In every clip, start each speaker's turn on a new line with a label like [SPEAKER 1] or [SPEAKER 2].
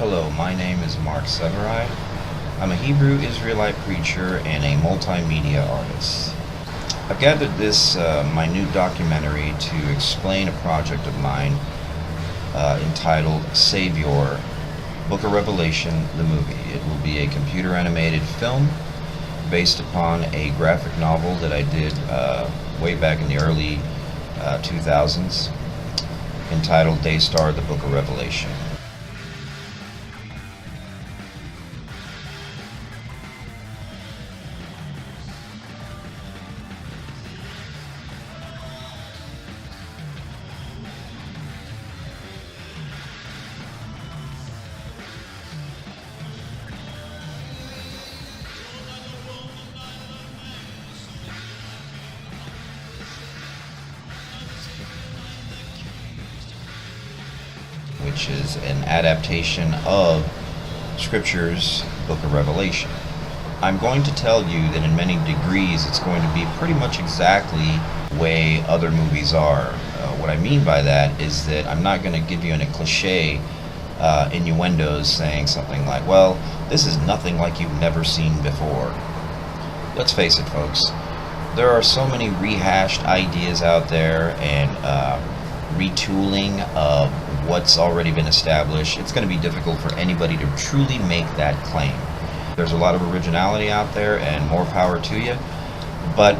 [SPEAKER 1] Hello, my name is Mark Severai. I'm a Hebrew Israelite preacher and a multimedia artist. I've gathered this minute documentary to explain a project of mine entitled Savior, Book of Revelation, the movie. It will be a computer animated film based upon a graphic novel that I did way back in the early 2000s entitled Daystar, the Book of Revelation. Which is an adaptation of Scripture's Book of Revelation. I'm going to tell you that in many degrees it's going to be pretty much exactly the way other movies are. What I mean by that is that I'm not going to give you a cliche innuendos saying something like, well, this is nothing like you've never seen before. Let's face it, folks, there are so many rehashed ideas out there and retooling of what's already been established. It's going to be difficult for anybody to truly make that claim. There's a lot of originality out there, and more power to you, but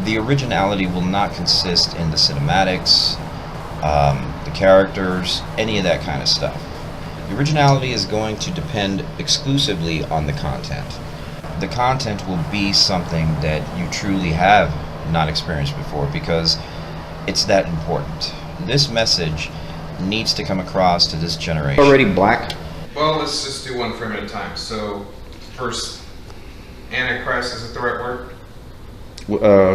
[SPEAKER 1] the originality will not consist in the cinematics, the characters, any of that kind of stuff. The originality is going to depend exclusively on the content. The content will be something that you truly have not experienced before, because it's that important. This message needs to come across to this generation.
[SPEAKER 2] Already black?
[SPEAKER 3] Well, let's just do one frame at a time. So, first, Antichrist, is it the right word?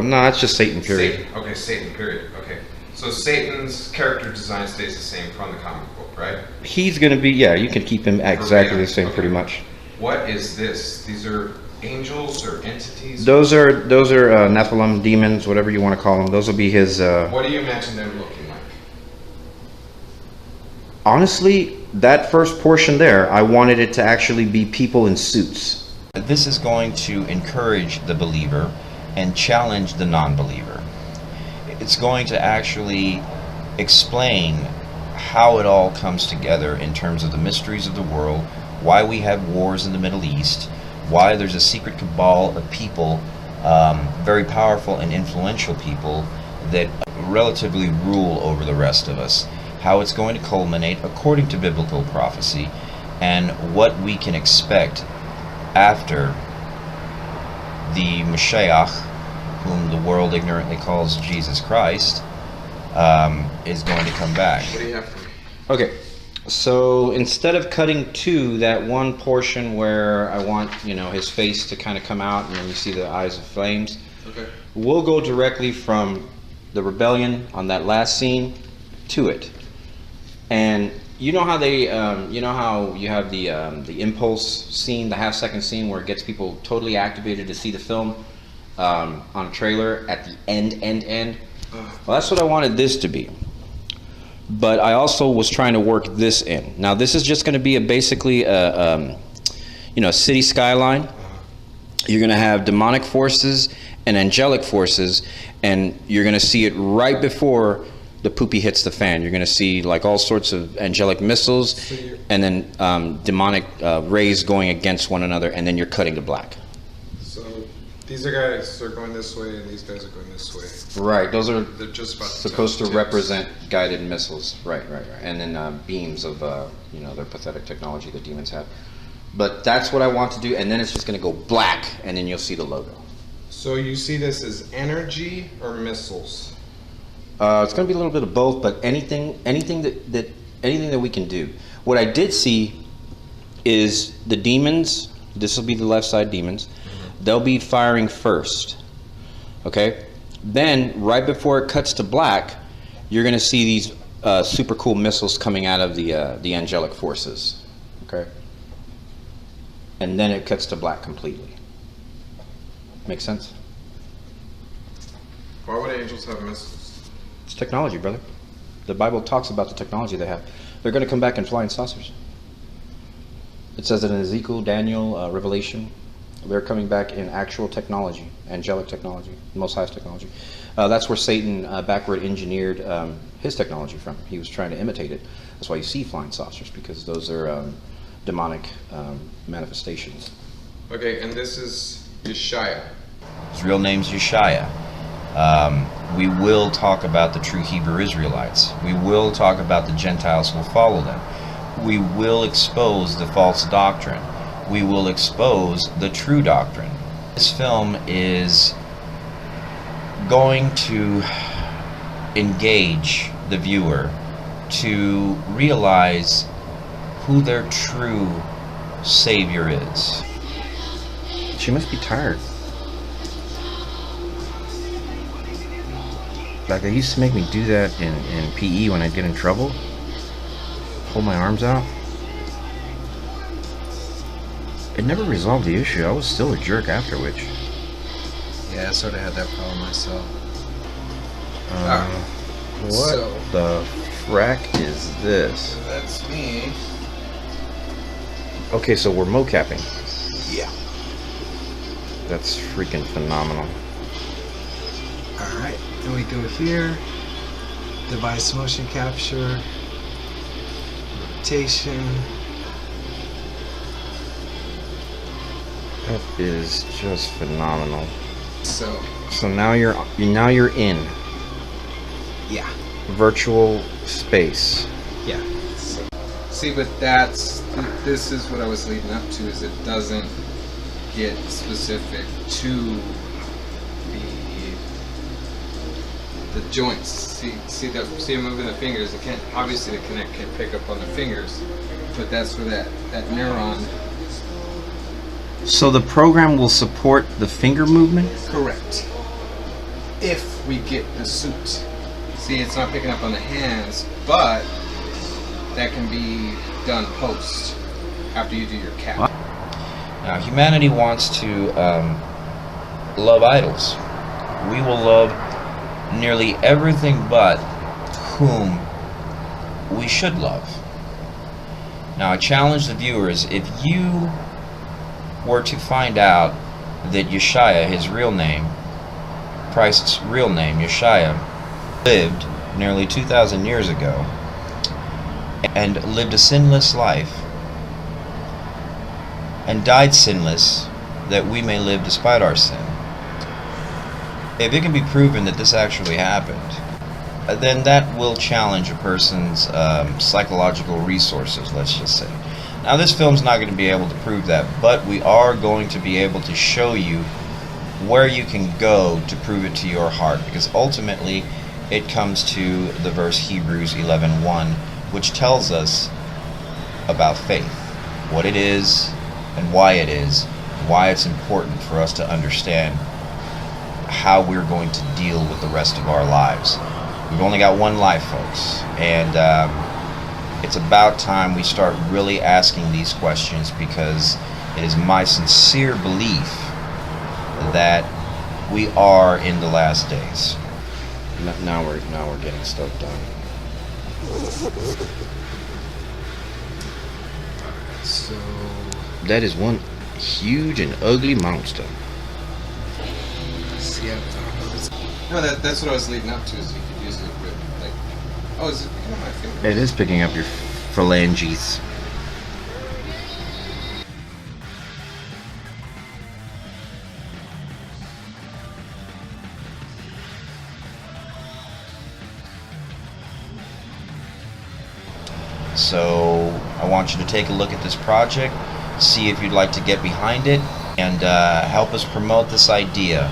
[SPEAKER 2] No, it's just Satan, period.
[SPEAKER 3] Satan. Okay, Satan, period. Okay. So Satan's character design stays the same from the comic book, right?
[SPEAKER 2] He's going to be, yeah, you can keep him exactly the same, pretty much.
[SPEAKER 3] What is this? These are angels or entities?
[SPEAKER 2] Those are Nephilim, demons, whatever you want to call them. Those will be his...
[SPEAKER 3] What do you imagine them looking like?
[SPEAKER 2] Honestly, that first portion there, I wanted it to actually be people in suits.
[SPEAKER 1] This is going to encourage the believer and challenge the non-believer. It's going to actually explain how it all comes together in terms of the mysteries of the world, why we have wars in the Middle East, why there's a secret cabal of people, very powerful and influential people that relatively rule over the rest of us, how it's going to culminate according to biblical prophecy, and what we can expect after the Mashiach, whom the world ignorantly calls Jesus Christ, is going to come back.
[SPEAKER 3] What do you have for me?
[SPEAKER 2] Okay, so instead of cutting to that one portion where I want, his face to kind of come out and then you see the eyes of flames,
[SPEAKER 3] Okay.
[SPEAKER 2] we'll go directly from the rebellion on that last scene to it. And you know how they, how you have the impulse scene, the half-second scene where it gets people totally activated to see the film on a trailer at the end? Well, that's what I wanted this to be. But I also was trying to work this in. Now, this is just going to be basically a city skyline. You're going to have demonic forces and angelic forces, and you're going to see it right before the poopy hits the fan. You're going to see like all sorts of angelic missiles and then demonic rays going against one another, and then you're cutting to black.
[SPEAKER 3] So These are guys are going this way, and these guys are going this way.
[SPEAKER 2] Right. Those are
[SPEAKER 3] They're just about
[SPEAKER 2] supposed to
[SPEAKER 3] tips.
[SPEAKER 2] represent guided missiles. Right. And then beams of their pathetic technology the demons have. But that's what I want to do, and then it's just going to go black, and then you'll see the logo.
[SPEAKER 3] So you see this as energy or missiles?
[SPEAKER 2] It's going to be a little bit of both, but anything that we can do. What I did see is the demons. This will be the left side demons. They'll be firing first. Okay. Then right before it cuts to black, you're going to see these super cool missiles coming out of the angelic forces. Okay. And then it cuts to black completely. Make sense?
[SPEAKER 3] Why would angels have missiles?
[SPEAKER 2] It's technology, brother. The Bible talks about the technology they have. They're going to come back in flying saucers. It says it in Ezekiel, Daniel, Revelation. They're coming back in actual technology, angelic technology, Most High's technology. That's where Satan backward engineered his technology from. He was trying to imitate it. That's why you see flying saucers, because those are demonic manifestations.
[SPEAKER 3] Okay, and this is Yeshaya.
[SPEAKER 1] His real name's Yeshaya. We will talk about the true Hebrew Israelites. We will talk about the Gentiles who will follow them. We will expose the false doctrine. We will expose the true doctrine. This film is going to engage the viewer to realize who their true Savior is.
[SPEAKER 2] She must be tired. Like, they used to make me do that in PE when I'd get in trouble. Hold my arms out. It never resolved the issue. I was still a jerk after which.
[SPEAKER 4] Yeah, I sort of had that problem myself.
[SPEAKER 2] What
[SPEAKER 4] So-
[SPEAKER 2] the frack is this?
[SPEAKER 4] That's me.
[SPEAKER 2] Okay, so we're mocapping.
[SPEAKER 4] Yeah.
[SPEAKER 2] That's freaking phenomenal.
[SPEAKER 4] Alright, then we go here. Device motion capture. Rotation.
[SPEAKER 2] That is just phenomenal.
[SPEAKER 4] So,
[SPEAKER 2] So now you're in
[SPEAKER 4] yeah.
[SPEAKER 2] virtual space.
[SPEAKER 4] Yeah. So, see, but this is what I was leading up to, is it doesn't get specific to the joints. See I'm moving the fingers. It can't, obviously the Kinect can't pick up on the fingers, but that's where that neuron.
[SPEAKER 2] So the program will support the finger movement?
[SPEAKER 4] Correct. If we get the suit. See, it's not picking up on the hands, but that can be done post, after you do your cap.
[SPEAKER 1] Now, humanity wants to love idols. We will love nearly everything but whom we should love. Now, I challenge the viewers, if you were to find out that Yeshaya, his real name, Christ's real name, Yeshaya, lived nearly 2,000 years ago and lived a sinless life and died sinless that we may live despite our sin. If it can be proven that this actually happened, then that will challenge a person's psychological resources, let's just say. Now, this film's not going to be able to prove that, but we are going to be able to show you where you can go to prove it to your heart, because ultimately it comes to the verse Hebrews 11:1, which tells us about faith, what it is and why it's important for us to understand how we're going to deal with the rest of our lives. We've only got one life, folks, and it's about time we start really asking these questions, because it is my sincere belief that we are in the last days.
[SPEAKER 2] Now we're getting stuff done.
[SPEAKER 4] So,
[SPEAKER 2] That is one huge and ugly monster.
[SPEAKER 4] see,
[SPEAKER 3] No, that's what I was leading up to, is you could use it with, like, oh, is it picking up my finger?
[SPEAKER 2] It is picking up your phalanges.
[SPEAKER 1] So I want you to take a look at this project, see if you'd like to get behind it, and help us promote this idea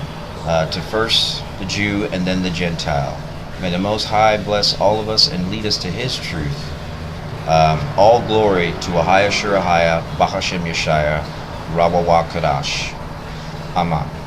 [SPEAKER 1] to first the Jew and then the Gentile. May the Most High bless all of us and lead us to His truth. All glory to Ahaya Shurahaya, Bahashem Yeshaya, Rabawa Kadash. Amen.